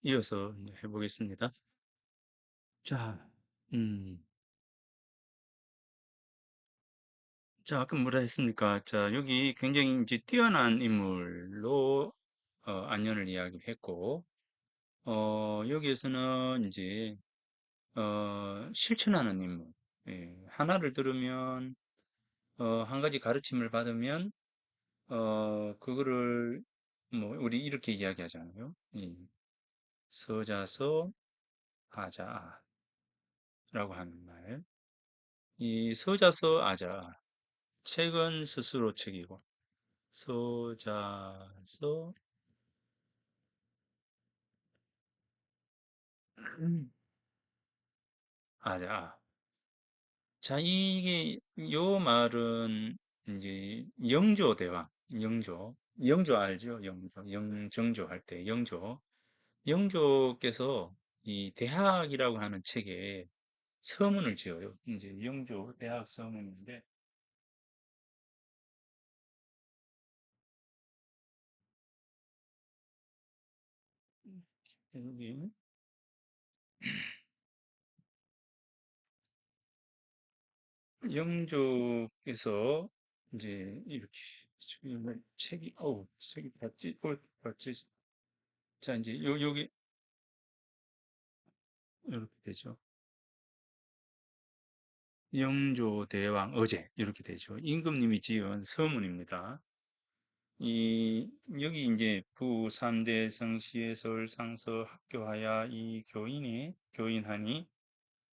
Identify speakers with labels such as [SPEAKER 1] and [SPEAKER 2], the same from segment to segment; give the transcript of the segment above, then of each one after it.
[SPEAKER 1] 이어서 이제 해보겠습니다. 자, 음, 자, 아까 뭐라 했습니까? 자, 여기 굉장히 이제 뛰어난 인물로 안년을 이야기했고, 여기에서는 이제 실천하는 인물. 예, 하나를 들으면 한 가지 가르침을 받으면 그거를 뭐 우리 이렇게 이야기하잖아요. 서자서 하자라고 하는 말. 이 서자서 아자. 책은 스스로 책이고, 소자서, 아자. 자, 이게, 요 말은, 이제, 영조대왕, 영조 알죠? 영정조 할 때, 영조께서 이 대학이라고 하는 책에 서문을 지어요. 이제, 영조 대학 서문인데, 여기, 영조께서 이제 이렇게 책이 책이 받지 자 이제 여기 이렇게 되죠. 영조대왕 어제 이렇게 되죠. 임금님이 지은 서문입니다. 이 여기 이제 부 3대 성시의 서울 상서 학교하야 이 교인하니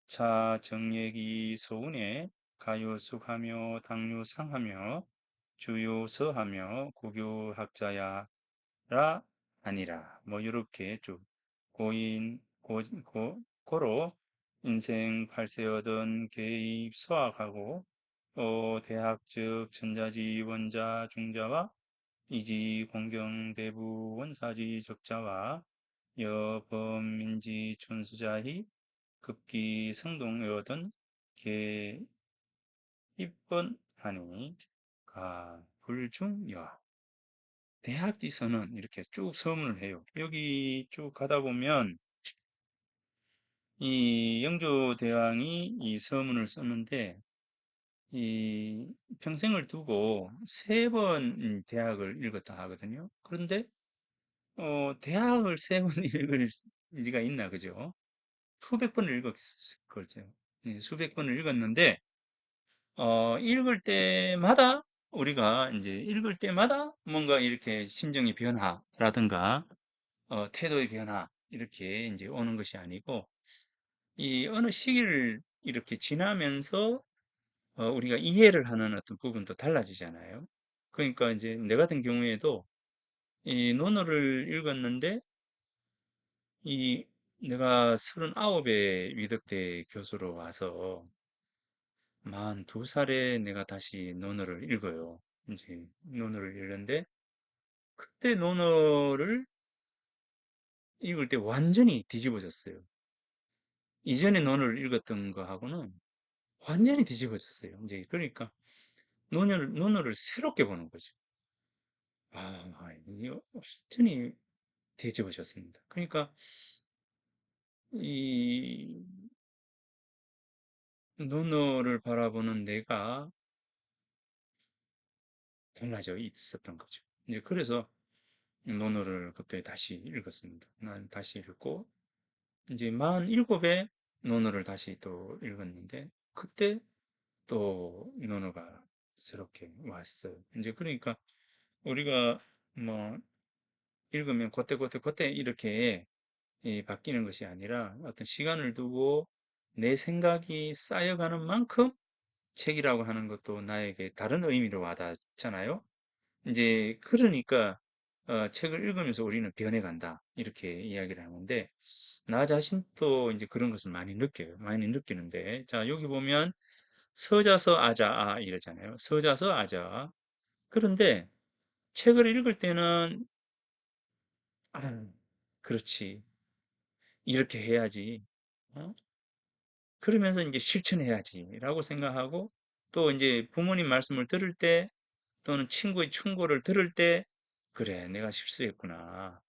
[SPEAKER 1] 자 정례기 서운에 가요숙하며 당류상하며 주요서하며 고교학자야 라 아니라 뭐 이렇게 쭉 고로 인생 팔세여든 개입 수학하고 대학 즉 천자지 원자 중자와 이지 공경 대부 원사지 적자와 여범민지 춘수자히 급기 성동여든 개입번하니 가 불중여 대학지서는 이렇게 쭉 서문을 해요. 여기 쭉 가다 보면 이 영조대왕이 이 서문을 썼는데 이 평생을 두고 3번 대학을 읽었다 하거든요. 그런데 대학을 3번 읽을 리가 있나 그죠? 수백 번을 읽었을 거죠. 예, 수백 번을 읽었는데 읽을 때마다 우리가 이제 읽을 때마다 뭔가 이렇게 심정의 변화라든가 태도의 변화, 이렇게 이제 오는 것이 아니고, 이 어느 시기를 이렇게 지나면서, 우리가 이해를 하는 어떤 부분도 달라지잖아요. 그러니까 이제 내 같은 경우에도 이 논어를 읽었는데, 이 내가 39에 위덕대 교수로 와서 42살에 내가 다시 논어를 읽어요. 이제 논어를 읽는데, 그때 논어를 읽을 때 완전히 뒤집어졌어요. 이전에 논어를 읽었던 거하고는 완전히 뒤집어졌어요. 이제 그러니까 논어를 새롭게 보는 거죠. 이게 완전히 뒤집어졌습니다. 그러니까 이 논어를 바라보는 내가 달라져 있었던 거죠. 이제 그래서 논어를 그때 다시 읽었습니다. 난 다시 읽고 이제 47에 논어를 다시 또 읽었는데 그때 또 논어가 새롭게 왔어요. 이제 그러니까 우리가 뭐 읽으면 그때 이렇게 바뀌는 것이 아니라 어떤 시간을 두고 내 생각이 쌓여가는 만큼 책이라고 하는 것도 나에게 다른 의미로 와닿잖아요. 이제 그러니까 책을 읽으면서 우리는 변해간다 이렇게 이야기를 하는데 나 자신도 이제 그런 것을 많이 느껴요. 많이 느끼는데 자 여기 보면 서자서 아자 이러잖아요. 서자서 아자. 그런데 책을 읽을 때는 아, 그렇지. 이렇게 해야지. 어? 그러면서 이제 실천해야지라고 생각하고 또 이제 부모님 말씀을 들을 때 또는 친구의 충고를 들을 때 그래, 내가 실수했구나.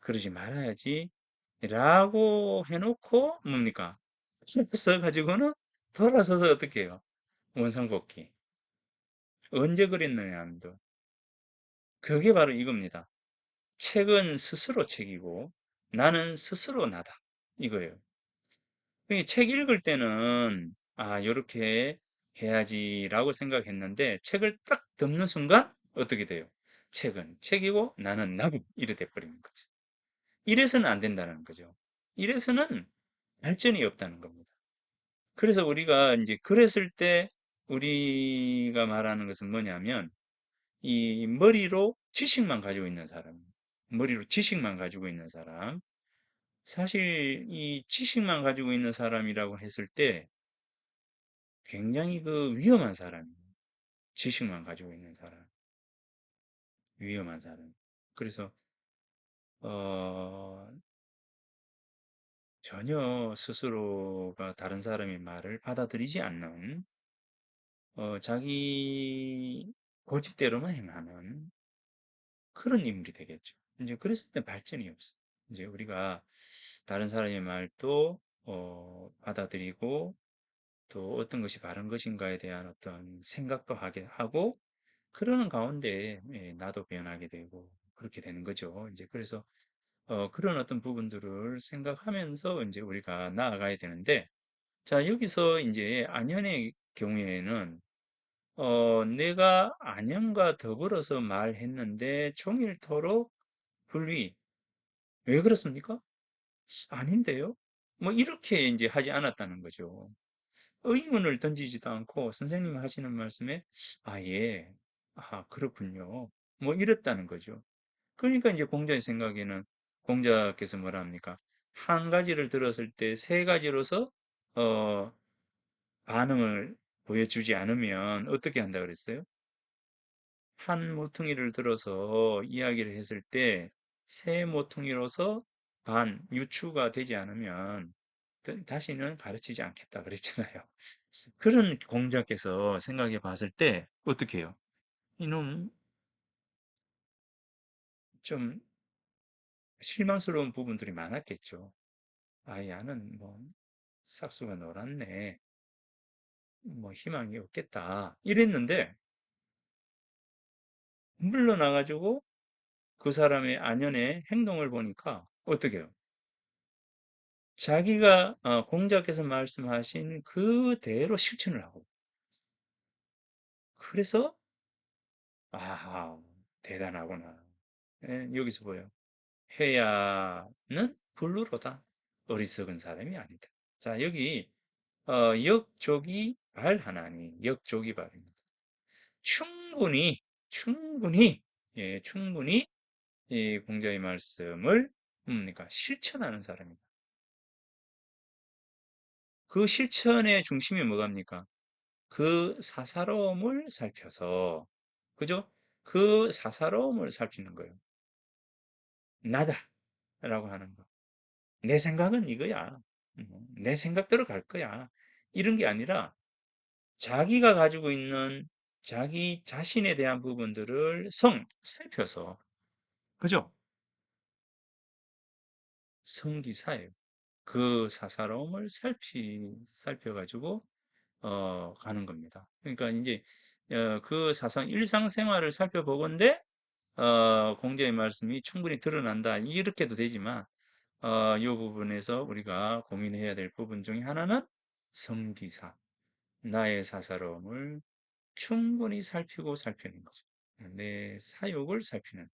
[SPEAKER 1] 그러지 말아야지. 라고 해놓고 뭡니까? 써가지고는 돌아서서 어떻게 해요? 원상복귀. 언제 그랬느냐 하면도 그게 바로 이겁니다. 책은 스스로 책이고 나는 스스로 나다. 이거예요. 책 읽을 때는 요렇게 해야지라고 생각했는데 책을 딱 덮는 순간 어떻게 돼요? 책은 책이고 나는 나고 이래 돼 버리는 거죠. 이래서는 안 된다는 거죠. 이래서는 발전이 없다는 겁니다. 그래서 우리가 이제 그랬을 때 우리가 말하는 것은 뭐냐면 이 머리로 지식만 가지고 있는 사람, 머리로 지식만 가지고 있는 사람, 사실 이 지식만 가지고 있는 사람이라고 했을 때 굉장히 그 위험한 사람이에요. 지식만 가지고 있는 사람, 위험한 사람. 그래서 어, 전혀 스스로가 다른 사람의 말을 받아들이지 않는 자기 고집대로만 행하는 그런 인물이 되겠죠. 이제 그랬을 때 발전이 없어. 이제 우리가 다른 사람의 말도 받아들이고 또 어떤 것이 바른 것인가에 대한 어떤 생각도 하게 하고 그러는 가운데 나도 변하게 되고 그렇게 되는 거죠. 이제 그래서 그런 어떤 부분들을 생각하면서 이제 우리가 나아가야 되는데 자 여기서 이제 안현의 경우에는 내가 안현과 더불어서 말했는데 종일토록 불위. 왜 그렇습니까? 아닌데요? 뭐 이렇게 이제 하지 않았다는 거죠. 의문을 던지지도 않고 선생님이 하시는 말씀에 예. 그렇군요. 뭐 이랬다는 거죠. 그러니까 이제 공자의 생각에는 공자께서 뭐라 합니까? 한 가지를 들었을 때 세 가지로서 어, 반응을 보여주지 않으면 어떻게 한다 그랬어요? 한 모퉁이를 들어서 이야기를 했을 때 세 모퉁이로서 유추가 되지 않으면 다시는 가르치지 않겠다 그랬잖아요. 그런 공자께서 생각해 봤을 때 어떻게 해요? 이놈 좀 실망스러운 부분들이 많았겠죠. 야는 뭐 싹수가 놀았네. 뭐 희망이 없겠다. 이랬는데 물러나가지고 그 사람의 안연의 행동을 보니까 어떻게 해요? 자기가 공자께서 말씀하신 그대로 실천을 하고 그래서 대단하구나. 여기서 보여. 회야는 불루로다. 어리석은 사람이 아니다. 자, 여기 역족이 발하나니 역족이 발입니다. 충분히 충분히 이 공자의 말씀을 뭡니까? 실천하는 사람입니다. 그 실천의 중심이 뭐갑니까? 그 사사로움을 살펴서 그죠? 그 사사로움을 살피는 거예요. 나다라고 하는 거. 내 생각은 이거야. 내 생각대로 갈 거야. 이런 게 아니라 자기가 가지고 있는 자기 자신에 대한 부분들을 살펴서 그죠? 성기사예요. 그 사사로움을 살펴가지고 가는 겁니다. 그러니까 이제 그 일상생활을 살펴보건대 공자의 말씀이 충분히 드러난다. 이렇게도 되지만 이 부분에서 우리가 고민해야 될 부분 중에 하나는 성기사, 나의 사사로움을 충분히 살피는 거죠. 내 사욕을 살피는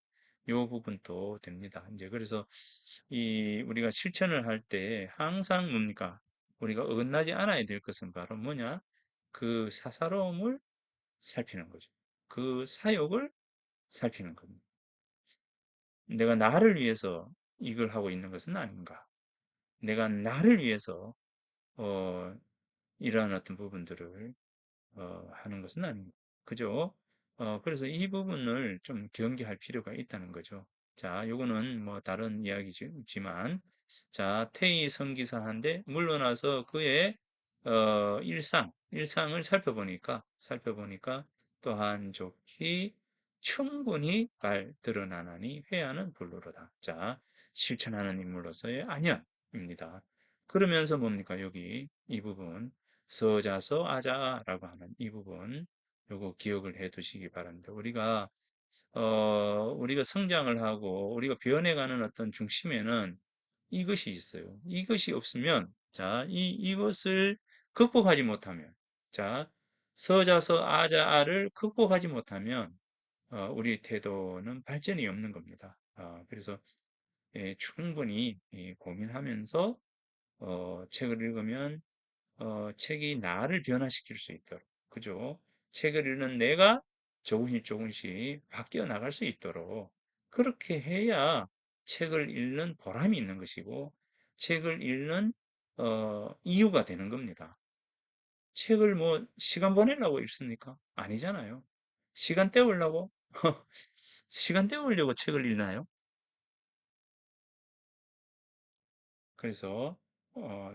[SPEAKER 1] 요 부분도 됩니다. 이제 그래서 우리가 실천을 할 때 항상 뭡니까? 우리가 어긋나지 않아야 될 것은 바로 뭐냐? 그 사사로움을 살피는 거죠. 그 사욕을 살피는 겁니다. 내가 나를 위해서 이걸 하고 있는 것은 아닌가? 내가 나를 위해서 어, 이러한 어떤 부분들을 하는 것은 아닙니다. 그죠? 그래서 이 부분을 좀 경계할 필요가 있다는 거죠. 자, 요거는 뭐 다른 이야기지만, 자, 태의 성기사한데 물러나서 그의 일상을 살펴보니까 또한 좋기 충분히 잘 드러나나니 회야는 불로로다. 자, 실천하는 인물로서의 안연입니다. 그러면서 뭡니까? 여기 이 부분 서자서 아자라고 하는 이 부분 요거 기억을 해 두시기 바랍니다. 우리가 성장을 하고 우리가 변해가는 어떤 중심에는 이것이 있어요. 이것이 없으면 자, 이것을 극복하지 못하면 자, 서자서 아자아를 극복하지 못하면 우리 태도는 발전이 없는 겁니다. 그래서 예, 충분히 고민하면서 책을 읽으면 책이 나를 변화시킬 수 있도록 그죠? 책을 읽는 내가 조금씩 조금씩 바뀌어 나갈 수 있도록 그렇게 해야 책을 읽는 보람이 있는 것이고 책을 읽는 이유가 되는 겁니다. 책을 뭐 시간 보내려고 읽습니까? 아니잖아요. 시간 때우려고? 시간 때우려고 책을 읽나요? 그래서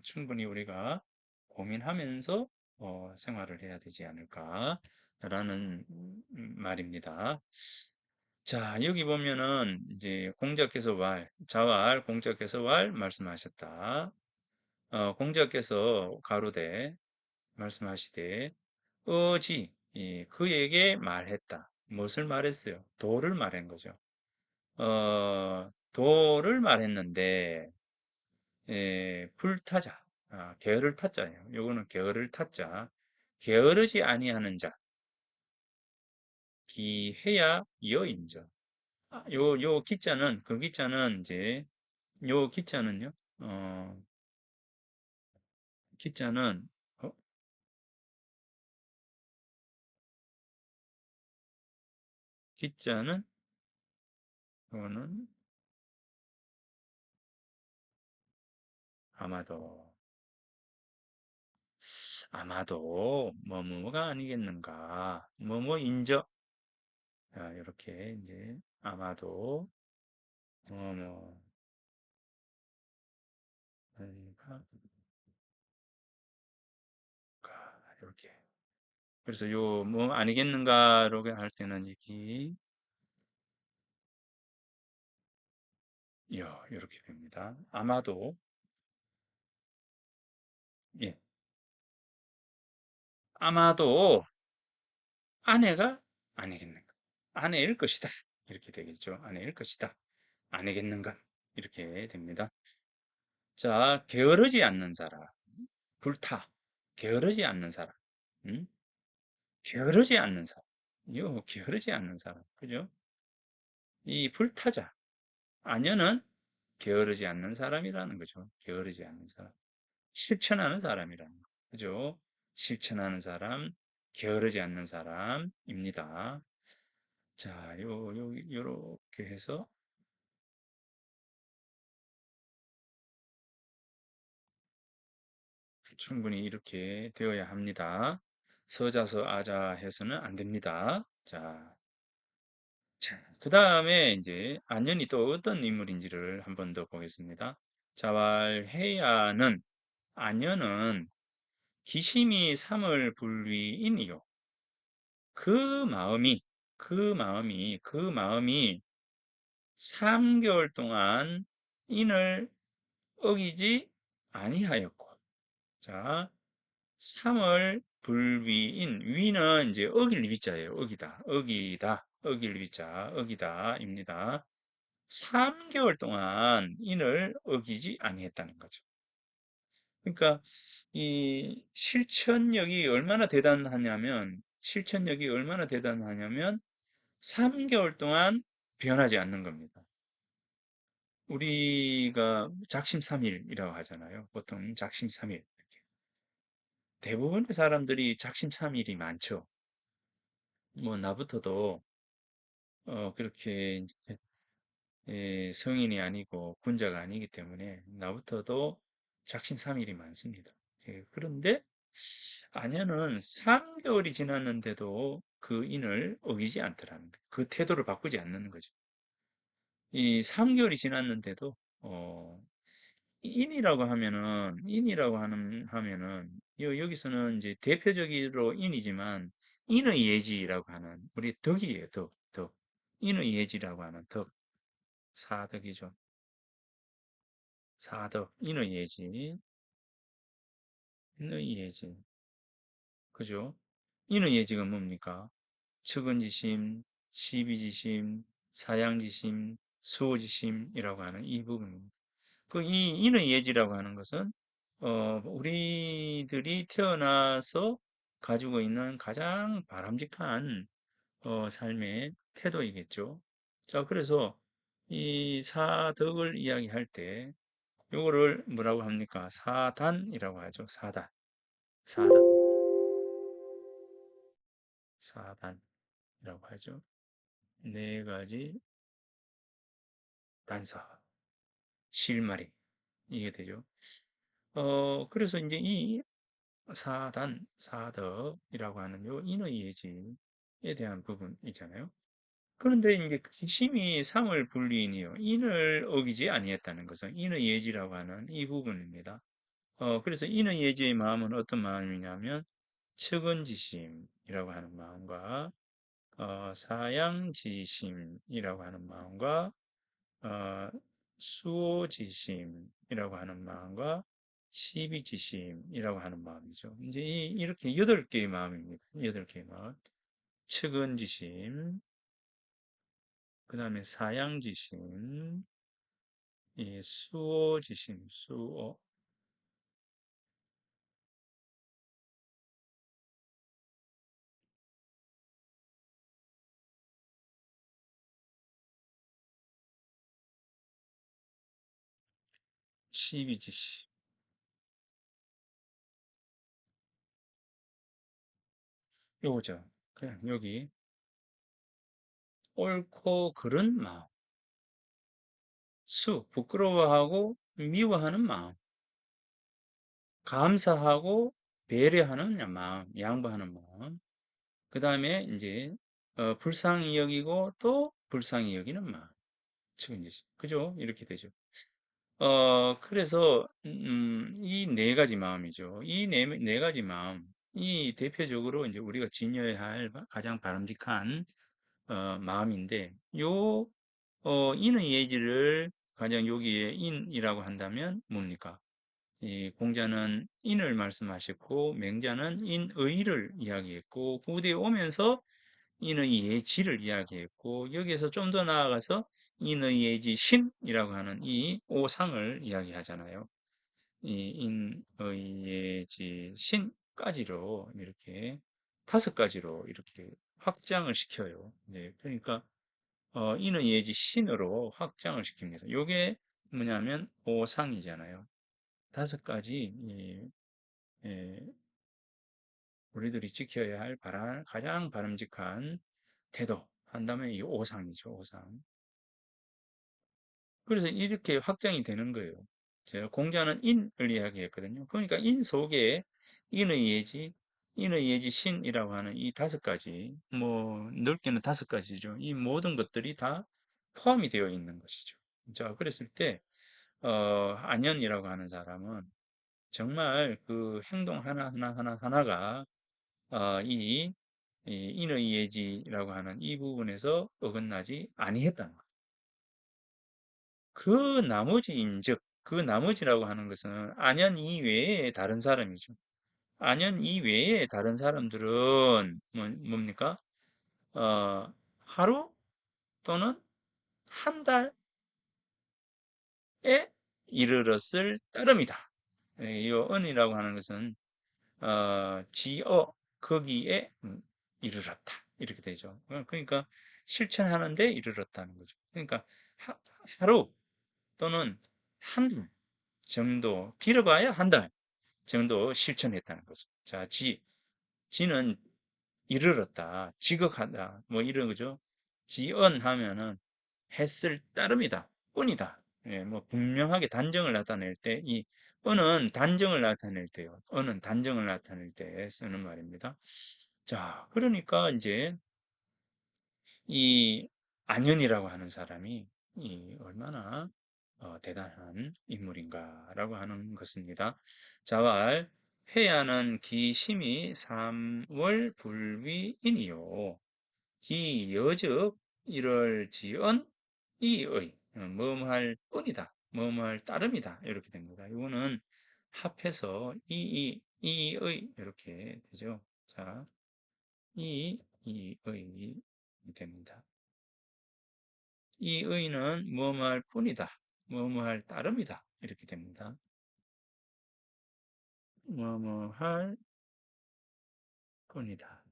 [SPEAKER 1] 충분히 우리가 고민하면서 생활을 해야 되지 않을까라는 말입니다. 자, 여기 보면은 이제 공자께서 자왈, 공자께서 말씀하셨다. 공자께서 가로되 말씀하시되 그에게 말했다. 무엇을 말했어요? 도를 말한 거죠. 도를 말했는데 불타자. 게으를 타자예요. 요거는 게으를 타자. 게으르지 아니하는 자. 기해야 여인저. 요 기자는 그 기자는 이제 요 기자는요. 어, 기자는 어, 기자는 이거는 아마도 뭐뭐가 아니겠는가. 뭐뭐인저. 이렇게 이제 아마도 뭐뭐가 이렇게 그래서 요 뭐 아니겠는가로 할 때는 여기 이렇게 됩니다. 아마도 예, 아마도 아내가 아니겠는가? 아내일 것이다. 이렇게 되겠죠. 아내일 것이다. 아니겠는가? 이렇게 됩니다. 자, 게으르지 않는 사람, 불타. 게으르지 않는 사람, 음? 게으르지 않는 사람. 게으르지 않는 사람, 그죠? 이 불타자. 아녀는 게으르지 않는 사람이라는 거죠. 게으르지 않는 사람. 실천하는 사람이라는 거. 그죠? 실천하는 사람, 게으르지 않는 사람입니다. 자, 요렇게 해서 충분히 이렇게 되어야 합니다. 서자서 아자 해서는 안 됩니다. 자, 그 다음에 이제 안연이 또 어떤 인물인지를 한번 더 보겠습니다. 자왈해야는 안연은 기심이 삼을 불위인이요. 그 마음이 그 마음이 3개월 동안 인을 어기지 아니하였고. 자, 3월 불위인 위는 이제 어길 위자예요. 어길 위자, 어기다입니다. 3개월 동안 인을 어기지 아니했다는 거죠. 그러니까 이 실천력이 얼마나 대단하냐면 3개월 동안 변하지 않는 겁니다. 우리가 작심삼일이라고 하잖아요. 보통 작심삼일. 대부분의 사람들이 작심삼일이 많죠. 뭐 나부터도 그렇게 이제 성인이 아니고 군자가 아니기 때문에 나부터도 작심삼일이 많습니다. 그런데 아내는 3개월이 지났는데도 그 인을 어기지 않더라는 거예요. 그 태도를 바꾸지 않는 거죠. 이 3개월이 지났는데도 인이라고 하면은 여기서는 이제 대표적으로 인이지만 인의 예지라고 하는 우리 덕이에요. 덕. 인의 예지라고 하는 덕. 사덕이죠. 사덕, 인의예지, 인의예지, 그죠? 인의예지가 뭡니까? 측은지심, 시비지심, 사양지심, 수호지심이라고 하는 이 부분입니다. 그 이 인의예지라고 하는 것은 우리들이 태어나서 가지고 있는 가장 바람직한 삶의 태도이겠죠. 자, 그래서 이 사덕을 이야기할 때 요거를 뭐라고 합니까? 사단이라고 하죠. 사단, 사단, 사단이라고 하죠. 네 가지 단서, 실마리 이게 되죠. 그래서 이제 이 사단, 사덕이라고 하는 요 인의 예지에 대한 부분이잖아요. 그런데 이제 심히 상을 불리니요. 인을 어기지 아니했다는 것은 인의 예지라고 하는 이 부분입니다. 그래서 인의 예지의 마음은 어떤 마음이냐면 측은지심이라고 하는 마음과 사양지심이라고 하는 마음과 어, 수호지심이라고 하는 마음과 시비지심이라고 하는 마음이죠. 이제 이렇게 8개의 마음입니다. 8개의 마음. 측은지심, 그 다음에 사양지심, 이 수호지심, 수호, 시비지심. 요거죠. 그냥 여기 옳고 그른 마음, 부끄러워하고 미워하는 마음, 감사하고 배려하는 마음, 양보하는 마음, 그 다음에 이제 불쌍히 여기고 또 불쌍히 여기는 마음, 측은지심. 그죠? 이렇게 되죠. 그래서 이 네 가지 마음이죠. 이 네 가지 마음, 이 대표적으로 이제 우리가 지녀야 할 가장 바람직한 마음인데 요 인의 예지를 가장 여기에 인이라고 한다면 뭡니까? 이 공자는 인을 말씀하셨고 맹자는 인의를 이야기했고 그 후대에 오면서 인의 예지를 이야기했고 여기에서 좀 더 나아가서 인의 예지 신이라고 하는 이 오상을 이야기하잖아요. 이 인의 예지 신까지로 이렇게 5가지로 이렇게 확장을 시켜요. 네, 그러니까 인의 예지 신으로 확장을 시킵니다. 요게 뭐냐면 오상이잖아요. 5가지 예, 우리들이 지켜야 할 가장 바람직한 태도 한다면 이 오상이죠, 오상. 그래서 이렇게 확장이 되는 거예요. 제가 공자는 인을 이야기했거든요. 그러니까 인 속에 인의 예지, 인의 예지 신이라고 하는 이 5가지, 뭐 넓게는 5가지죠. 이 모든 것들이 다 포함이 되어 있는 것이죠. 자, 그랬을 때 안연이라고 하는 사람은 정말 그 행동 하나가 이 인의 예지라고 하는 이 부분에서 어긋나지 아니했다는 거예요. 그 나머지인즉 그 나머지라고 하는 것은 안연 이외에 다른 사람이죠. 안연 이외에 다른 사람들은 뭡니까? 어, 하루 또는 한 달에 이르렀을 따름이다. 이 언이라고 하는 것은 지어 거기에 이르렀다. 이렇게 되죠. 그러니까 실천하는데 이르렀다는 거죠. 그러니까 하, 하루 또는 한 달 정도, 길어봐야 한 달 정도 실천했다는 거죠. 자, 지는 이르렀다, 지극하다, 뭐 이런 거죠. 지언하면은 했을 따름이다, 뿐이다. 예, 뭐 분명하게 단정을 나타낼 때, 이 은은 단정을 나타낼 때요. 은은 단정을 나타낼 때 쓰는 말입니다. 자, 그러니까 이제 이 안현이라고 하는 사람이 얼마나 대단한 인물인가라고 하는 것입니다. 자왈 회야는 기심이 삼월 불위이니요. 기 여즉 이럴 지언 이의 뭐할 뿐이다. 뭐뭐할 따름이다. 이렇게 됩니다. 이거는 합해서 이의 이렇게 되죠. 자, 이의 됩니다. 이의는 뭐뭐할 뿐이다. 뭐뭐할 따름이다. 이렇게 됩니다. 뭐뭐할 뿐이다.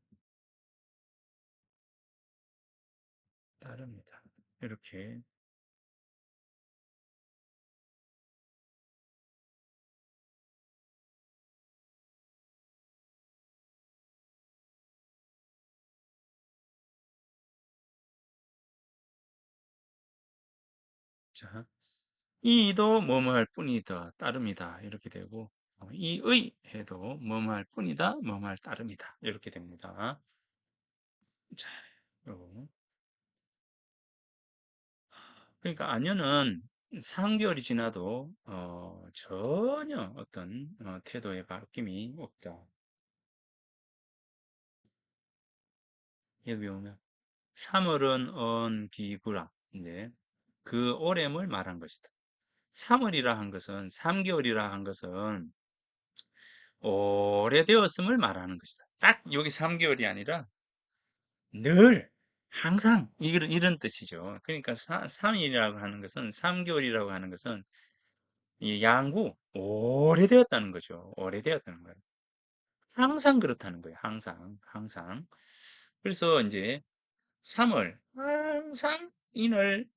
[SPEAKER 1] 따릅니다. 이렇게. 자, 이도 뭐뭐할 뿐이다. 따름이다. 이렇게 되고, 이의 해도 뭐뭐할 뿐이다. 뭐뭐할 따름이다. 이렇게 됩니다. 자, 요거. 그러니까 안연은 3개월이 지나도 전혀 어떤 태도의 바뀜이 없다. 여기 보면 3월은 언기구라. 이제 그 오램을 말한 것이다. 3월이라 한 것은 3개월이라 한 것은 오래되었음을 말하는 것이다. 딱 여기 3개월이 아니라 늘 항상 이런 뜻이죠. 그러니까 3일이라고 하는 것은 3개월이라고 하는 것은 이 양구 오래되었다는 거죠. 오래되었다는 거예요. 항상 그렇다는 거예요. 항상. 그래서 이제 3월 항상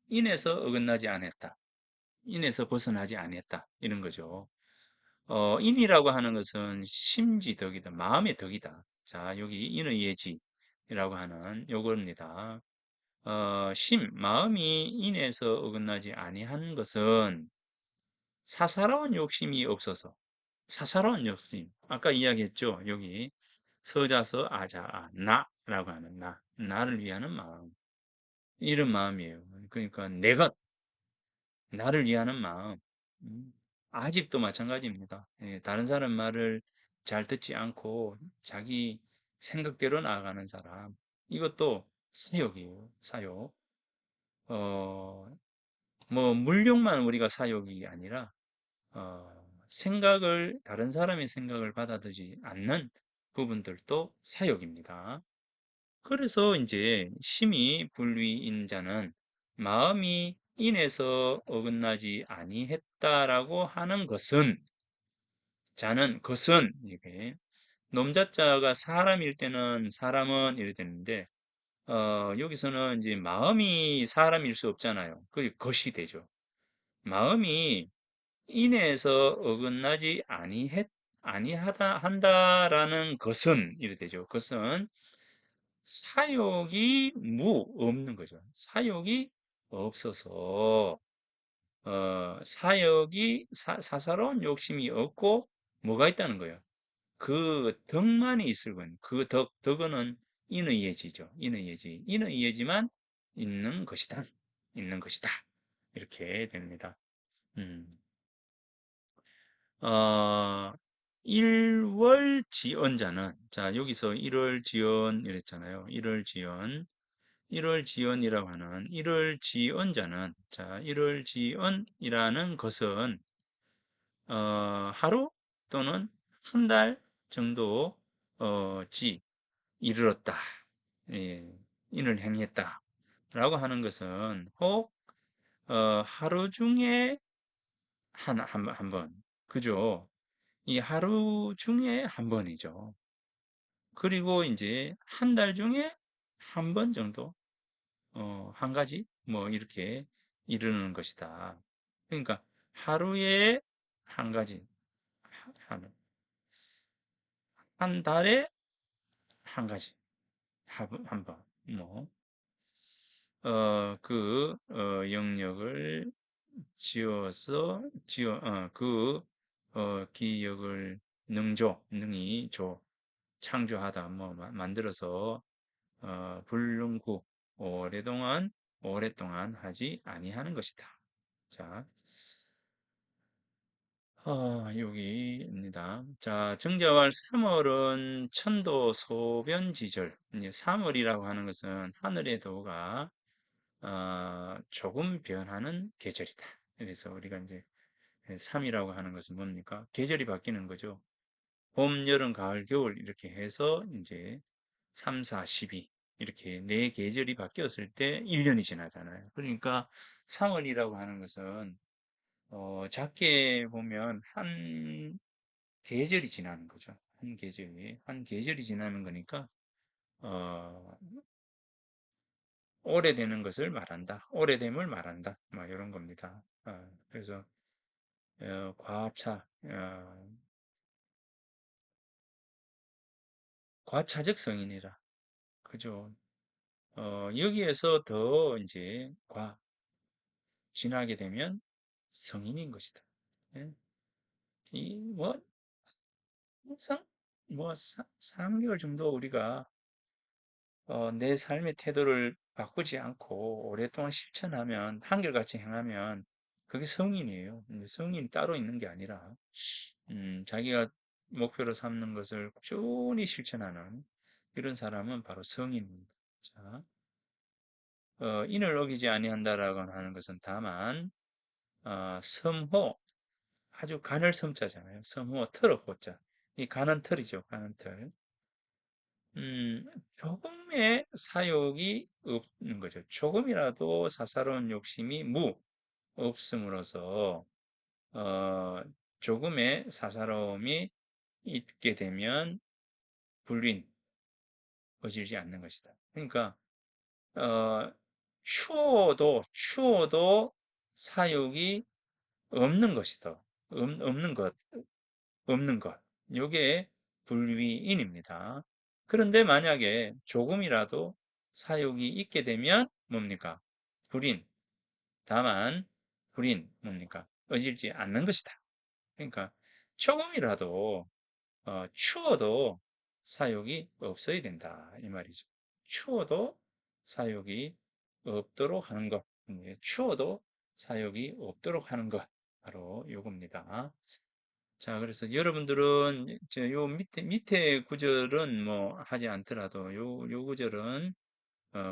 [SPEAKER 1] 인에서 어긋나지 않았다. 인에서 벗어나지 않았다. 이런 거죠. 인이라고 하는 것은 심지덕이다. 마음의 덕이다. 자, 여기 인의 예지라고 하는 요겁니다. 마음이 인에서 어긋나지 아니한 것은 사사로운 욕심이 없어서, 사사로운 욕심. 아까 이야기했죠. 여기 서자서 아자아, 나라고 하는 나를 위하는 마음. 이런 마음이에요. 그러니까 나를 위하는 마음. 음, 아집도 마찬가지입니다. 예, 다른 사람 말을 잘 듣지 않고 자기 생각대로 나아가는 사람. 이것도 사욕이에요. 사욕. 어, 뭐 물욕만 우리가 사욕이 아니라 다른 사람의 생각을 받아들이지 않는 부분들도 사욕입니다. 그래서 이제 심히 불위인 자는 마음이 인에서 어긋나지 아니했다라고 하는 것은 자는 것은 이게 놈자자가 사람일 때는 사람은 이래 되는데 여기서는 이제 마음이 사람일 수 없잖아요. 그 것이 되죠. 마음이 인에서 어긋나지 아니하다 한다라는 것은 이래 되죠. 그것은 사욕이 없는 거죠. 사욕이 없어서 사사로운 욕심이 없고 뭐가 있다는 거예요. 그 덕만이 있을 거예요. 그 덕은 인의 예지죠. 인의 예지. 인의 예지만 있는 것이다. 있는 것이다. 이렇게 됩니다. 음. 어, 일월지언자는 자 여기서 일월지언 이랬잖아요. 일월지언이라고 하는 일월지언자는 자 일월지언이라는 것은 하루 또는 한 달 정도 이르렀다. 예, 인을 행했다. 라고 하는 것은 혹 하루 중에 한 번. 그죠? 이 하루 중에 한 번이죠. 그리고 이제 한 달 중에 한 번 정도, 한 가지, 뭐, 이렇게 이루는 것이다. 그러니까 하루에 한 가지, 한, 한 달에 한 가지, 한 번, 뭐, 영역을 기억을 능히 창조하다, 뭐, 만들어서, 불능구, 오랫동안 하지 아니하는 것이다. 자, 여기입니다. 자, 정자왈 3월은 천도 소변지절. 이제 3월이라고 하는 것은 하늘의 도가 조금 변하는 계절이다. 그래서 우리가 이제 3이라고 하는 것은 뭡니까? 계절이 바뀌는 거죠. 봄, 여름, 가을, 겨울 이렇게 해서 이제 3, 4, 12 이렇게 네 계절이 바뀌었을 때 1년이 지나잖아요. 그러니까 3월이라고 하는 것은 작게 보면 한 계절이 지나는 거죠. 한 계절이 지나는 거니까 어, 오래되는 것을 말한다. 오래됨을 말한다. 막 이런 겁니다. 그래서 과차, 과차적 성인이라. 그죠? 여기에서 더 이제 지나게 되면 성인인 것이다. 예? 뭐, 상, 3개월 정도 우리가 내 삶의 태도를 바꾸지 않고 오랫동안 실천하면, 한결같이 행하면 그게 성인이에요. 근데 성인이 따로 있는 게 아니라, 자기가 목표로 삼는 것을 꾸준히 실천하는 이런 사람은 바로 성인입니다. 자, 인을 어기지 아니한다라고 하는 것은 다만, 섬호, 아주 가늘 섬자잖아요. 섬호, 털어 호자. 이 가는 털이죠. 가는 털. 음, 조금의 사욕이 없는 거죠. 조금이라도 사사로운 욕심이 없음으로써, 어, 조금의 사사로움이 있게 되면 불린, 어질지 않는 것이다. 그러니까, 어, 추워도 사욕이 없는 것이다. 없는 것, 없는 것. 요게 불위인입니다. 그런데 만약에 조금이라도 사욕이 있게 되면 뭡니까? 불인. 다만 불인 뭡니까? 어질지 않는 것이다. 그러니까 조금이라도 추워도 사욕이 없어야 된다 이 말이죠. 추워도 사욕이 없도록 하는 것. 추워도 사욕이 없도록 하는 것. 바로 요겁니다. 자, 그래서 여러분들은 요 밑에 구절은 뭐 하지 않더라도 요 구절은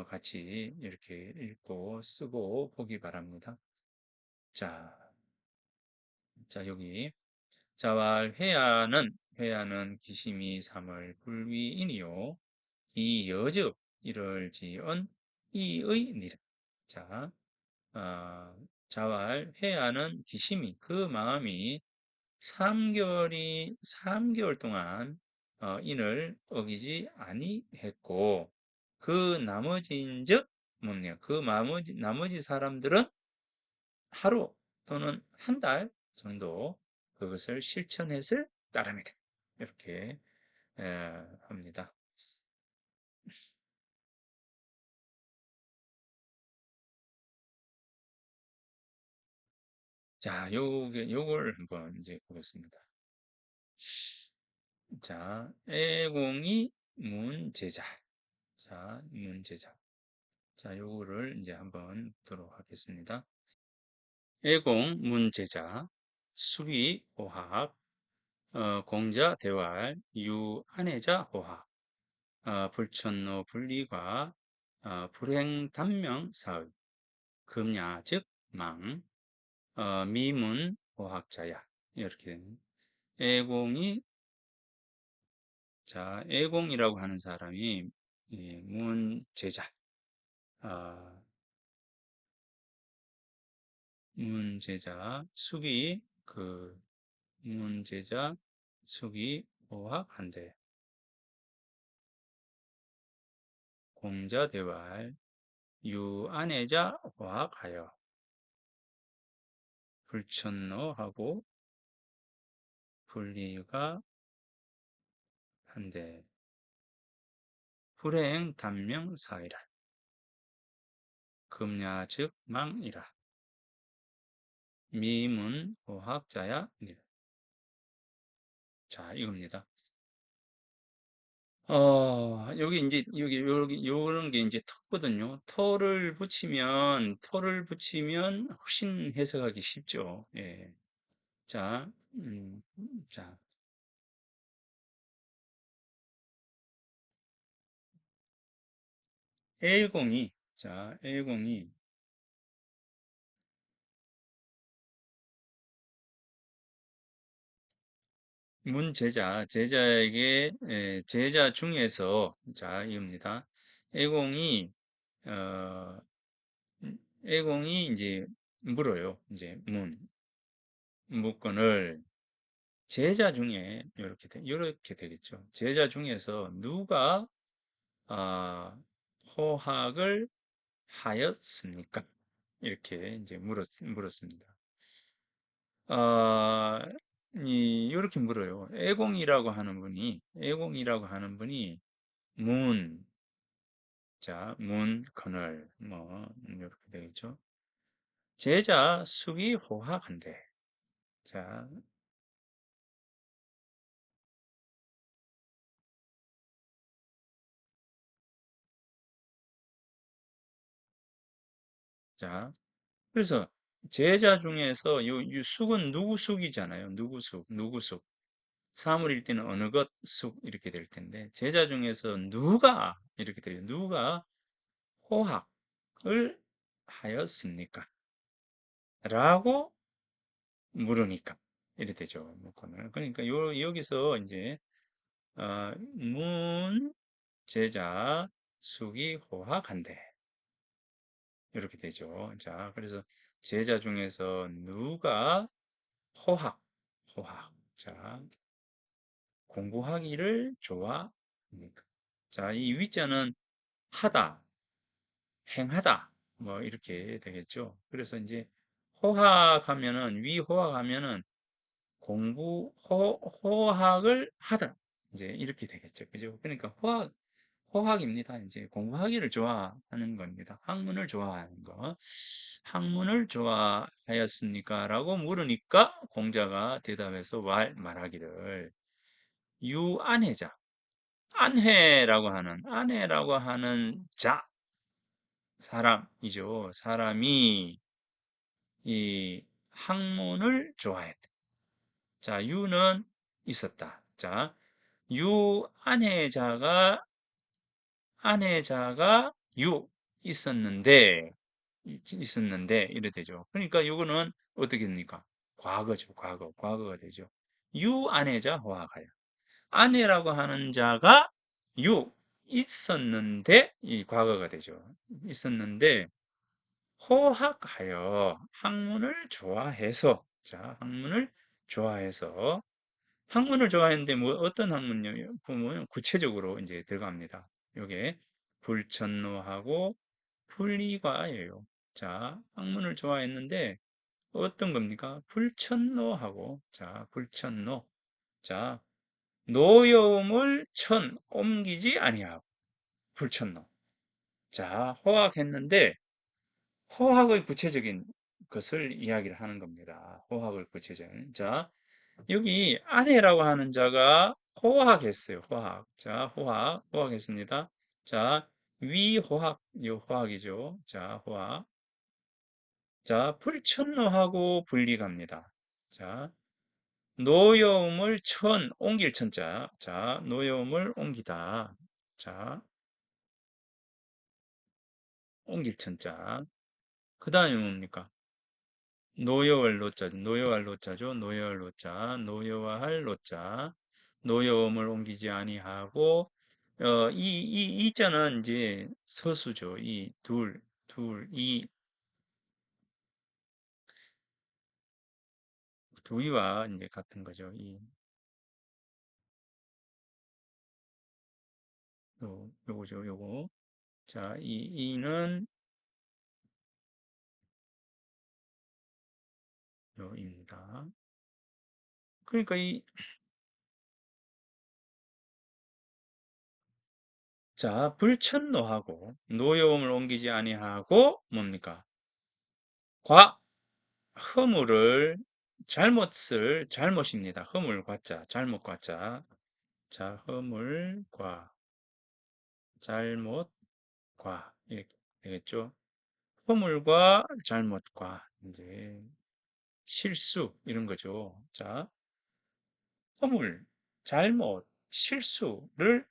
[SPEAKER 1] 같이 이렇게 읽고 쓰고 보기 바랍니다. 자, 여기 자왈 회하는 기심이 삼을 불위이니요 이 여즉 이를 지은 이의 니라. 자, 자왈 회하는 기심이 그 마음이 3개월 동안 인을 어기지 아니했고 그 나머지인즉 뭐냐 그 나머지 사람들은 하루 또는 한 달 정도 그것을 실천했을 따름이다. 이렇게 합니다. 자, 요걸 한번 이제 보겠습니다. 자, 애공이 문제자. 자, 문제자. 자, 요거를 이제 한번 보도록 하겠습니다. 애공, 문제자, 수비, 호학, 공자, 대활, 유, 아내자, 호학, 불천노, 분리과, 불행, 단명, 사의, 금야, 즉, 망, 미문, 호학자야. 이렇게 되는. 애공이, 자, 애공이라고 하는 사람이, 문제자, 어, 문제자, 수비, 문제자, 수기, 호학, 한대, 공자, 대활, 유안해자, 호학하여, 불천노하고, 분리가 한대, 불행, 단명, 사이라, 금야, 즉, 망이라, 미문, 호학자야, 니 자, 이겁니다. 여기, 요런 게 이제 터거든요. 터를 붙이면 훨씬 해석하기 쉽죠. 예. 자, 자, A공이, 자, A공이 제자에게, 제자 중에서, 자, 이겁니다. 애공이, 어, 애공이 이제 물어요. 이제 묻건을 제자 중에, 이렇게 되겠죠. 제자 중에서 누가, 아, 호학을 하였습니까? 이렇게 이제 물었습니다. 아, 이렇게 물어요. 애공이라고 하는 분이 문, 자, 그늘, 이렇게 되겠죠. 제자 숙이 호학한데, 자, 자, 그래서 제자 중에서 요 숙은 누구 숙이잖아요. 누구 숙. 사물일 때는 어느 것 숙 이렇게 될 텐데, 제자 중에서 누가 이렇게 돼요. 누가 호학을 하였습니까? 라고 물으니까 이래 되죠. 그거는. 그러니까 여기서 이제 문 제자 숙이 호학한데 이렇게 되죠. 자, 그래서 제자 중에서 누가 호학, 자, 공부하기를 좋아합니까? 자, 이 위자는 하다, 행하다, 이렇게 되겠죠. 그래서 이제 호학하면은, 위호학하면은 호학을 하다. 이제 이렇게 되겠죠. 그죠? 그러니까 호학입니다. 이제 공부하기를 좋아하는 겁니다. 학문을 좋아하는 거. 학문을 좋아하였습니까? 라고 물으니까 공자가 대답해서 말하기를 유아내자. 아내라고 하는 사람이죠. 사람이 이 학문을 좋아했다. 자, 유는 있었다. 자, 유 아내자가 유 있었는데 이래 되죠. 그러니까 이거는 어떻게 됩니까? 과거죠. 과거가 되죠. 유 아내자 호학하여. 아내라고 하는 자가 유 있었는데 이 과거가 되죠. 있었는데 호학하여 학문을 좋아해서 자, 학문을 좋아했는데 뭐 어떤 학문요? 보면 구체적으로 이제 들어갑니다. 요게 불천노하고 풀이과예요. 자, 학문을 좋아했는데 어떤 겁니까? 불천노하고 자, 불천노. 자, 노여움을 옮기지 아니하고 불천노. 자, 호학했는데 호학의 구체적인 것을 이야기를 하는 겁니다. 호학을 구체적인. 자, 여기 아내라고 하는 자가 호학했어요. 호학. 자, 호학했습니다. 자, 위호학, 요 호학이죠. 자, 호학. 자, 불천노하고 분리갑니다. 자, 노여움을 옮길 천자. 자, 노여움을 옮기다. 자, 옮길 천자. 그 다음에 뭡니까? 노여할 노자죠. 노여할 노자죠. 노여할 노자. 노여할 노자. 노여움을 옮기지 아니하고 이 자는 이제 서수죠. 이 이 두이와 이제 같은 거죠. 요거죠. 요거. 자, 이는 요입니다. 그러니까 자, 불천노하고 노여움을 옮기지 아니하고 뭡니까? 과 허물을 잘못입니다. 허물 과자, 잘못 과자. 자, 허물과 잘못과 이렇게 되겠죠. 허물과 잘못과 이제 실수 이런 거죠. 자, 허물, 잘못, 실수를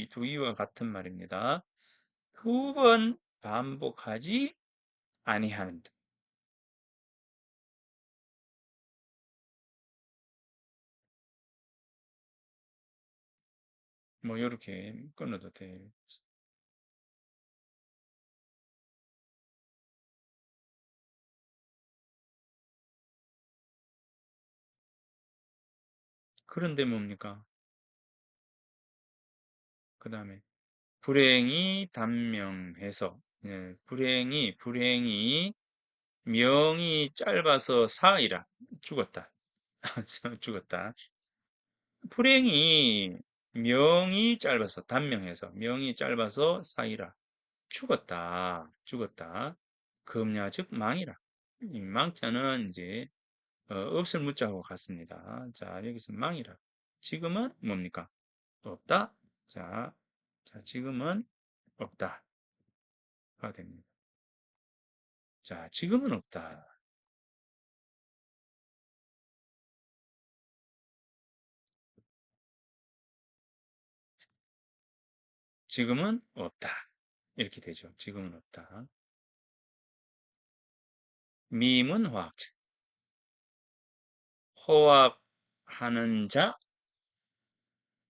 [SPEAKER 1] 두이와 같은 말입니다. 두 번 반복하지 아니하는 뭐, 요렇게 끊어도 돼. 그런데 뭡니까? 그 다음에, 불행이 단명해서, 예, 불행이, 명이 짧아서 사이라. 죽었다. 죽었다. 불행이, 명이 짧아서, 단명해서, 명이 짧아서 사이라. 죽었다. 금야, 즉, 망이라. 이 망자는 이제, 없을 무자하고 같습니다. 자, 여기서 망이라. 지금은 뭡니까? 없다. 자, 지금은 없다가 됩니다. 자, 지금은 없다. 지금은 없다. 이렇게 되죠. 지금은 없다. 미문 화학자. 호학하는 자,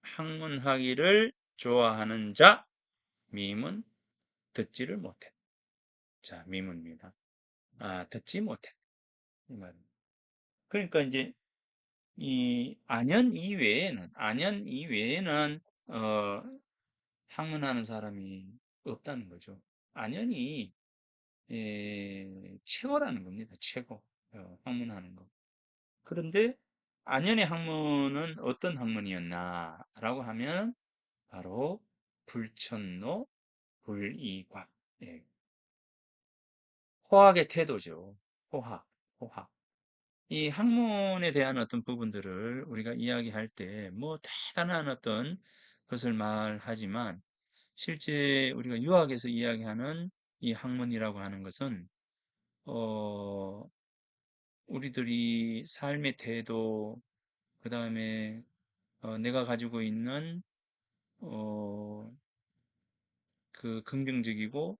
[SPEAKER 1] 학문하기를 좋아하는 자, 미문 듣지를 못해. 자, 미문입니다. 아, 듣지 못해. 이 말입니다. 그러니까 이제 이 안연 이외에는 학문하는 사람이 없다는 거죠. 안연이 최고라는 겁니다. 최고. 학문하는 거. 그런데 안연의 학문은 어떤 학문이었나라고 하면 바로 불천노, 불이과. 예, 호학의 태도죠. 호학, 호학. 이 학문에 대한 어떤 부분들을 우리가 이야기할 때 뭐 대단한 어떤 것을 말하지만 실제 우리가 유학에서 이야기하는 이 학문이라고 하는 것은 어, 우리들이 삶의 태도, 그 다음에 내가 가지고 있는 어, 그 긍정적이고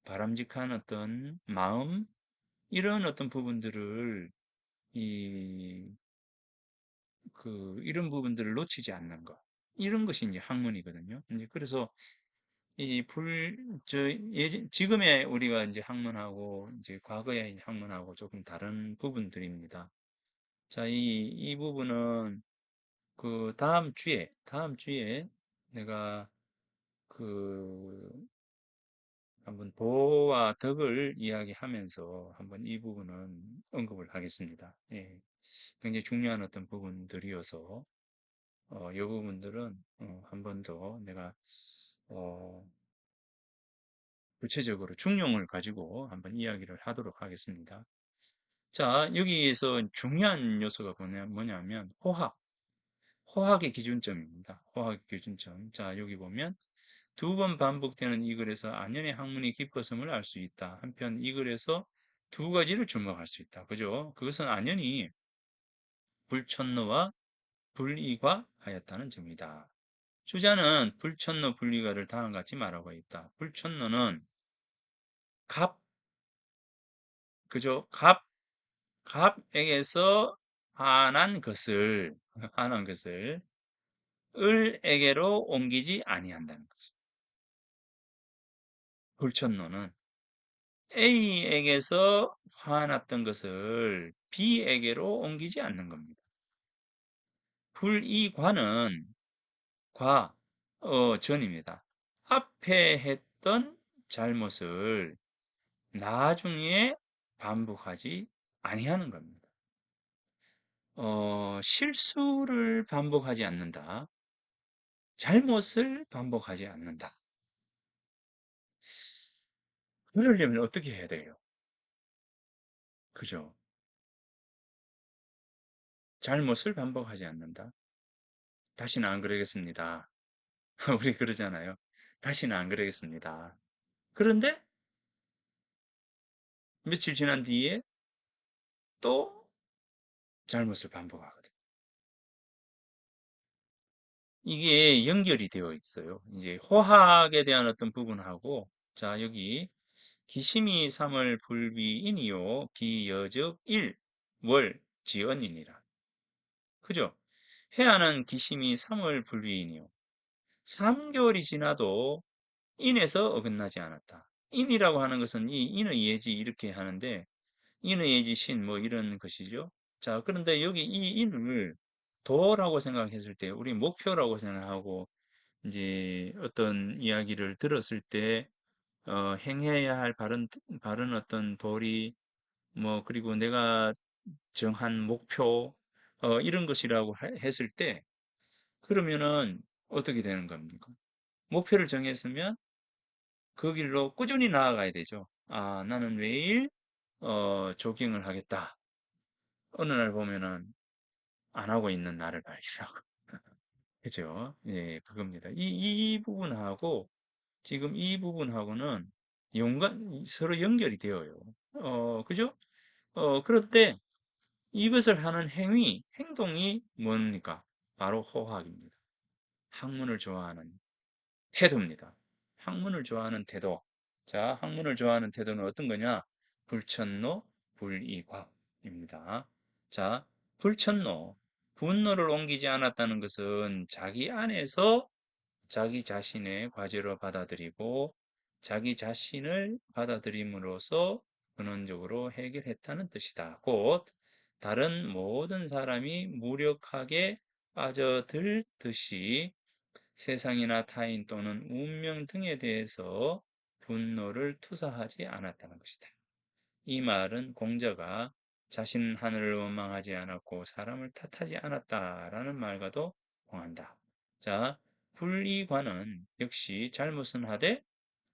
[SPEAKER 1] 바람직한 어떤 마음, 이런 어떤 부분들을 이 이런 부분들을 놓치지 않는 것. 이런 것이 이제 학문이거든요. 이제 그래서 지금의 우리가 이제 학문하고 이제 과거의 학문하고 조금 다른 부분들입니다. 자, 이 부분은 그 다음 주에 내가 그 한번 도와 덕을 이야기하면서 한번 이 부분은 언급을 하겠습니다. 예, 굉장히 중요한 어떤 부분들이어서 이 부분들은 한 번 더 내가 어, 구체적으로 중용을 가지고 한번 이야기를 하도록 하겠습니다. 자, 여기에서 중요한 요소가 뭐냐면 호학의 기준점입니다. 호학의 기준점. 자, 여기 보면 두 번 반복되는 이 글에서 안연의 학문이 깊었음을 알 수 있다. 한편 이 글에서 두 가지를 주목할 수 있다. 그죠? 그것은 안연이 불천노와 불이과 하였다는 점이다. 주자는 불천노 불이과를 다음과 같이 말하고 있다. 불천노는 갑, 그죠? 갑에게서 화난 것을 을에게로 옮기지 아니한다는 거죠. 불천노는 A에게서 화났던 것을 B에게로 옮기지 않는 겁니다. 불이과는 전입니다. 앞에 했던 잘못을 나중에 반복하지 아니하는 겁니다. 실수를 반복하지 않는다. 잘못을 반복하지 않는다. 그러려면 어떻게 해야 돼요? 그죠? 잘못을 반복하지 않는다. 다시는 안 그러겠습니다. 우리 그러잖아요. 다시는 안 그러겠습니다. 그런데 며칠 지난 뒤에 또 잘못을 반복하거든. 이게 연결이 되어 있어요. 이제 호학에 대한 어떤 부분하고, 자, 여기 기심이 3월 불비인이요 기여적 1, 월, 지언이니라. 그죠? 해안은 기심이 3월 불비인이요. 3개월이 지나도 인에서 어긋나지 않았다. 인이라고 하는 것은 이 인의 예지 이렇게 하는데 인의 예지 신 뭐 이런 것이죠. 자, 그런데 여기 이 인을 도라고 생각했을 때 우리 목표라고 생각하고 이제 어떤 이야기를 들었을 때 행해야 할 바른 어떤 도리 뭐 그리고 내가 정한 목표 이런 것이라고 했을 때 그러면은 어떻게 되는 겁니까? 목표를 정했으면 그 길로 꾸준히 나아가야 되죠. 아, 나는 매일 조깅을 하겠다. 어느 날 보면은 안 하고 있는 나를 발견하고. 그죠? 예, 그겁니다. 이 부분하고 지금 이 부분하고는 서로 연결이 되어요. 그죠? 그런데 이것을 하는 행동이 뭡니까? 바로 호학입니다. 학문을 좋아하는 태도입니다. 학문을 좋아하는 태도. 자, 학문을 좋아하는 태도는 어떤 거냐? 불천노, 불이과입니다. 자, 불천노. 분노를 옮기지 않았다는 것은 자기 안에서 자기 자신의 과제로 받아들이고 자기 자신을 받아들임으로써 근원적으로 해결했다는 뜻이다. 곧 다른 모든 사람이 무력하게 빠져들듯이 세상이나 타인 또는 운명 등에 대해서 분노를 투사하지 않았다는 것이다. 이 말은 공자가 자신 하늘을 원망하지 않았고 사람을 탓하지 않았다라는 말과도 통한다. 자, 불이관은 역시 잘못은 하되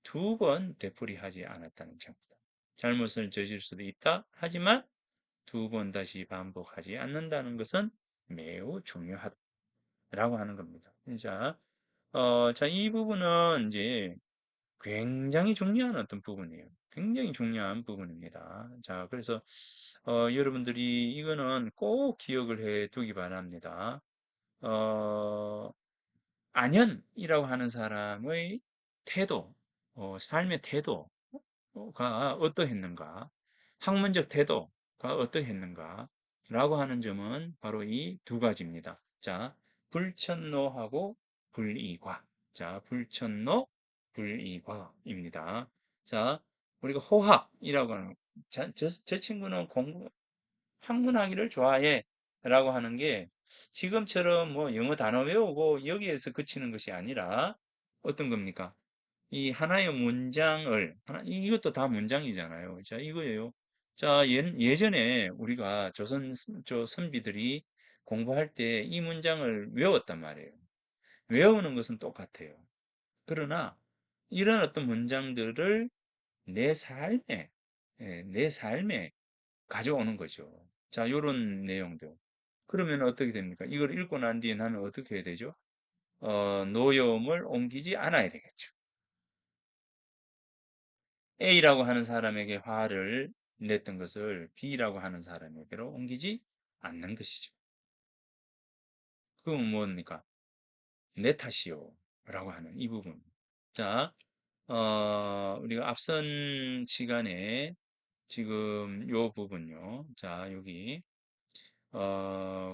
[SPEAKER 1] 2번 되풀이하지 않았다는 점이다. 잘못을 저질 수도 있다. 하지만 2번 다시 반복하지 않는다는 것은 매우 중요하다라고 하는 겁니다. 자, 이 부분은 이제 굉장히 중요한 어떤 부분이에요. 굉장히 중요한 부분입니다. 자, 그래서 여러분들이 이거는 꼭 기억을 해 두기 바랍니다. 어, 안현이라고 하는 사람의 태도, 삶의 태도가 어떠했는가, 학문적 태도가 어떠했는가, 라고 하는 점은 바로 이 2가지입니다. 자, 불천노하고 불이과. 자, 불천노, 불이과입니다. 자, 우리가 호학이라고 하는, 저 친구는 학문하기를 좋아해. 라고 하는 게 지금처럼 뭐 영어 단어 외우고 여기에서 그치는 것이 아니라 어떤 겁니까? 이 하나의 문장을, 이것도 다 문장이잖아요. 자, 이거예요. 자, 예전에 우리가 저 선비들이 공부할 때 이 문장을 외웠단 말이에요. 외우는 것은 똑같아요. 그러나 이런 어떤 문장들을 내 삶에, 내 삶에 가져오는 거죠. 자, 요런 내용들. 그러면 어떻게 됩니까? 이걸 읽고 난 뒤에 나는 어떻게 해야 되죠? 노여움을 옮기지 않아야 되겠죠. A라고 하는 사람에게 화를 냈던 것을 B라고 하는 사람에게로 옮기지 않는 것이죠. 그건 뭡니까? 내 탓이요. 라고 하는 이 부분. 자, 우리가 앞선 시간에 지금 요 부분요. 자, 여기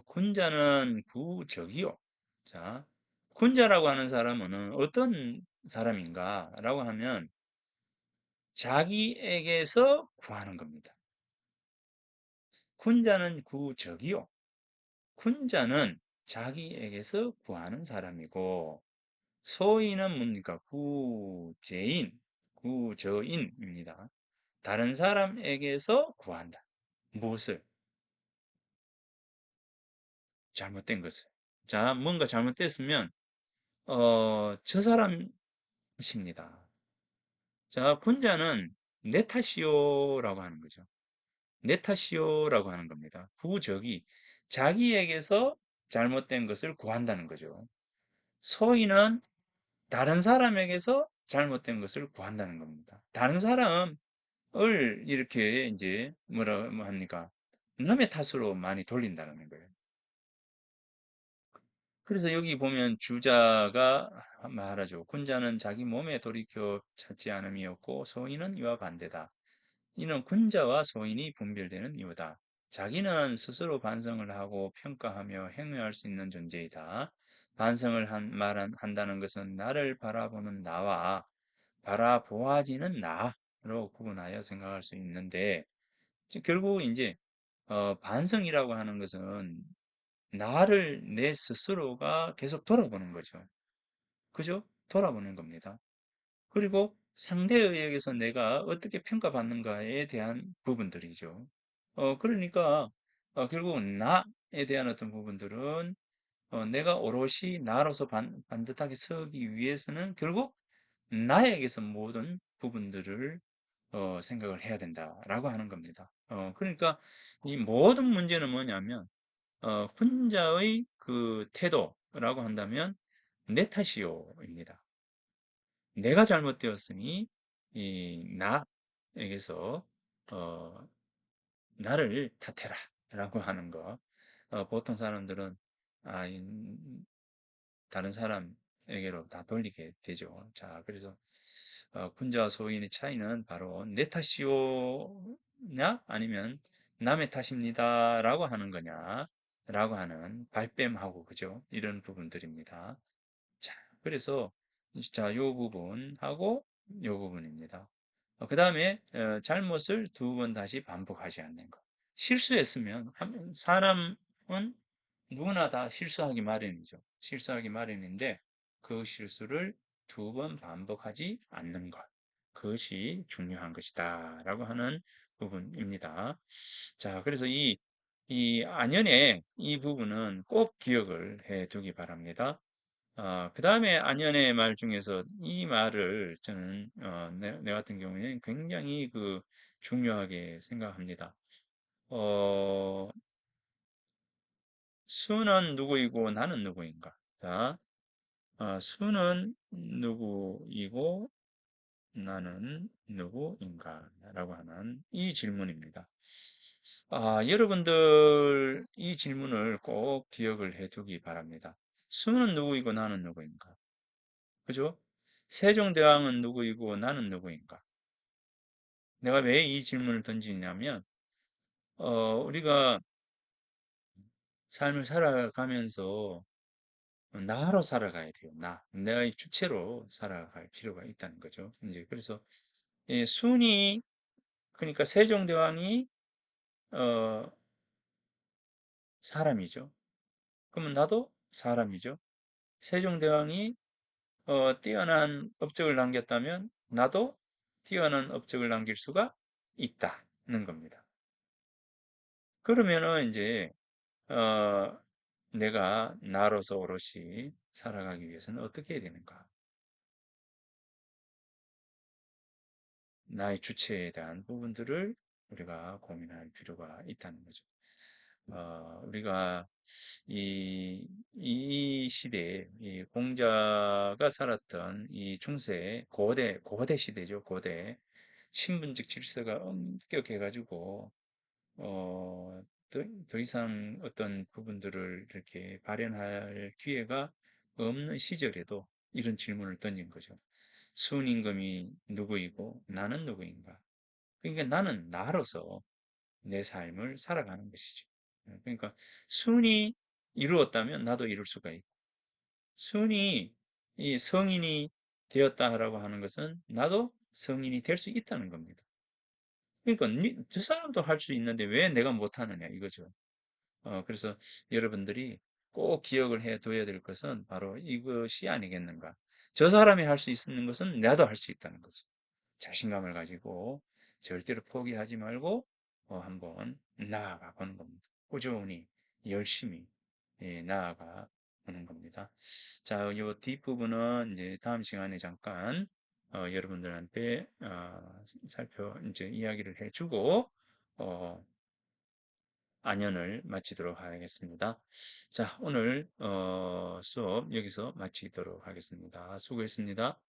[SPEAKER 1] 군자는 구적이요. 자, 군자라고 하는 사람은 어떤 사람인가라고 하면 자기에게서 구하는 겁니다. 군자는 구적이요. 군자는 자기에게서 구하는 사람이고 소인은 뭡니까? 구저인입니다. 다른 사람에게서 구한다. 무엇을? 잘못된 것을. 자, 뭔가 잘못됐으면 저 사람 것입니다. 자, 군자는 내 탓이요라고 하는 거죠. 내 탓이요라고 하는 겁니다. 후적이 자기에게서 잘못된 것을 구한다는 거죠. 소인은 다른 사람에게서 잘못된 것을 구한다는 겁니다. 다른 사람을 이렇게 이제 뭐 합니까? 남의 탓으로 많이 돌린다는 거예요. 그래서 여기 보면 주자가 말하죠. 군자는 자기 몸에 돌이켜 찾지 않음이었고 소인은 이와 반대다. 이는 군자와 소인이 분별되는 이유다. 자기는 스스로 반성을 하고 평가하며 행위할 수 있는 존재이다. 반성을 한다는 것은 나를 바라보는 나와 바라보아지는 나로 구분하여 생각할 수 있는데, 결국 이제 반성이라고 하는 것은 나를 내 스스로가 계속 돌아보는 거죠. 그죠? 돌아보는 겁니다. 그리고 상대에 의해서 내가 어떻게 평가받는가에 대한 부분들이죠. 그러니까 결국은 나에 대한 어떤 부분들은 내가 오롯이 나로서 반듯하게 서기 위해서는 결국 나에게서 모든 부분들을 생각을 해야 된다라고 하는 겁니다. 그러니까 이 모든 문제는 뭐냐면 혼자의 그 태도라고 한다면 내 탓이요입니다. 내가 잘못되었으니 이 나에게서 어, 나를 탓해라라고 하는 거. 보통 사람들은 다른 사람에게로 다 돌리게 되죠. 자, 그래서 군자와 소인의 차이는 바로 내 탓이오냐 아니면 남의 탓입니다라고 하는 거냐라고 하는 발뺌하고 그죠? 이런 부분들입니다. 자, 그래서 자, 요 부분하고 요 부분입니다. 그 다음에 잘못을 두 번 다시 반복하지 않는 것. 실수했으면 사람은 누구나 다 실수하기 마련이죠. 실수하기 마련인데 그 실수를 두 번 반복하지 않는 것. 그것이 중요한 것이다. 라고 하는 부분입니다. 자, 그래서 이 안연의 이 부분은 꼭 기억을 해 두기 바랍니다. 그 다음에 안연의 말 중에서 이 말을 저는, 내 같은 경우에는 굉장히 그 중요하게 생각합니다. 어, 수는 누구이고 나는 누구인가? 자, 수는 누구이고 나는 누구인가? 라고 하는 이 질문입니다. 여러분들 이 질문을 꼭 기억을 해 두기 바랍니다. 수는 누구이고 나는 누구인가? 그죠? 세종대왕은 누구이고 나는 누구인가? 내가 왜 이 질문을 던지냐면, 우리가 삶을 살아가면서 나로 살아가야 돼요. 내의 주체로 살아갈 필요가 있다는 거죠. 이제 그래서 순이 그러니까 세종대왕이 어, 사람이죠. 그러면 나도 사람이죠. 세종대왕이 뛰어난 업적을 남겼다면 나도 뛰어난 업적을 남길 수가 있다는 겁니다. 그러면은 이제 어, 내가 나로서 오롯이 살아가기 위해서는 어떻게 해야 되는가? 나의 주체에 대한 부분들을 우리가 고민할 필요가 있다는 거죠. 우리가 이 시대에 이 공자가 살았던 이 중세 고대 시대죠. 고대 신분적 질서가 엄격해가지고 더 이상 어떤 부분들을 이렇게 발현할 기회가 없는 시절에도 이런 질문을 던진 거죠. 순임금이 누구이고 나는 누구인가? 그러니까 나는 나로서 내 삶을 살아가는 것이죠. 그러니까 순이 이루었다면 나도 이룰 수가 있고, 순이 이 성인이 되었다라고 하는 것은 나도 성인이 될 수 있다는 겁니다. 그러니까 저 사람도 할 수 있는데 왜 내가 못하느냐 이거죠. 그래서 여러분들이 꼭 기억을 해 둬야 될 것은 바로 이것이 아니겠는가. 저 사람이 할 수 있는 것은 나도 할 수 있다는 거죠. 자신감을 가지고 절대로 포기하지 말고 한번 나아가 보는 겁니다. 꾸준히 열심히 나아가 보는 겁니다. 자, 이 뒷부분은 이제 다음 시간에 잠깐 여러분들한테 이제 이야기를 해주고 어, 안연을 마치도록 하겠습니다. 자, 오늘 수업 여기서 마치도록 하겠습니다. 수고했습니다.